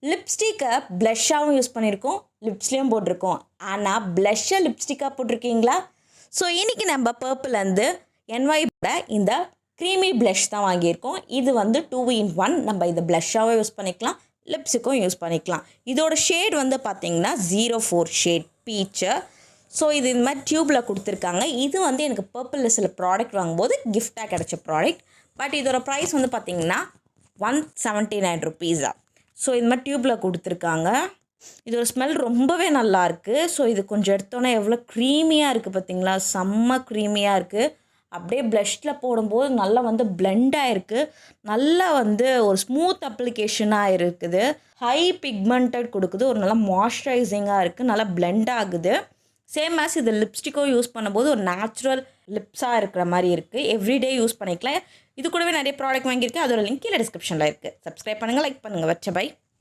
லிப்ஸ்டிக்கை ப்ளஷ்ஷாகவும் use பண்ணியிருக்கோம், லிப்ஸ்லேயும் போட்டிருக்கோம். ஆனால் ப்ளஷ்ஷை லிப்ஸ்டிக்காக போட்டிருக்கீங்களா? ஸோ இன்றைக்கி நம்ம பர்பிள்லேருந்து என்ஒய்போட இந்த க்ரீமி ப்ளஷ் தான் வாங்கியிருக்கோம். இது வந்து 2 in 1. நம்ம இதை ப்ளஷ்ஷாகவும் யூஸ் பண்ணிக்கலாம், லிப்ஸுக்கும் யூஸ் பண்ணிக்கலாம். இதோட ஷேட் வந்து பார்த்திங்கன்னா 04 ஷேட் பீச்சு. ஸோ இது இந்த மாதிரி டியூப்பில் கொடுத்துருக்காங்க. இது வந்து எனக்கு பர்பிளில் சில ப்ராடக்ட் வாங்கும்போது கிஃப்டாக கிடச்ச ப்ராடக்ட். பட் இதோட ப்ரைஸ் வந்து பார்த்திங்கன்னா 179 ருபீஸா. ஸோ இது மாதிரி டியூப்பில் கொடுத்துருக்காங்க. இதோட ஸ்மெல் ரொம்பவே நல்லாயிருக்கு. ஸோ இது கொஞ்சம் எடுத்தோன்னே எவ்வளோ க்ரீமியாக இருக்குது பார்த்திங்களா, செம்ம க்ரீமியாக இருக்குது. அப்படியே ப்ளஷ்ஷில் போடும்போது நல்லா வந்து பிளெண்டாக இருக்குது. நல்லா வந்து ஒரு ஸ்மூத் அப்ளிகேஷனாக இருக்குது. ஹை பிக்மெண்டட் கொடுக்குது. ஒரு நல்லா மாய்ஸ்சரைசிங்காக இருக்குது. நல்லா பிளெண்ட் ஆகுது. சேம் ஆஸ் இது லிப்ஸ்டிக்கும் யூஸ் பண்ணும்போது ஒரு நேச்சுரல் லிப்ஸாக இருக்கிற மாதிரி இருக்குது. எவ்ரிடே யூஸ் பண்ணிக்கலாம். இது கூடவே நிறைய ப்ராடக்ட் வாங்கியிருக்கு. அதோட லிங்க் கீழே டிஸ்கிரிப்ஷனில் இருக்குது. சப்ஸ்கிரைப் பண்ணுங்கள், லைக் பண்ணுங்கள். வச்ச பை.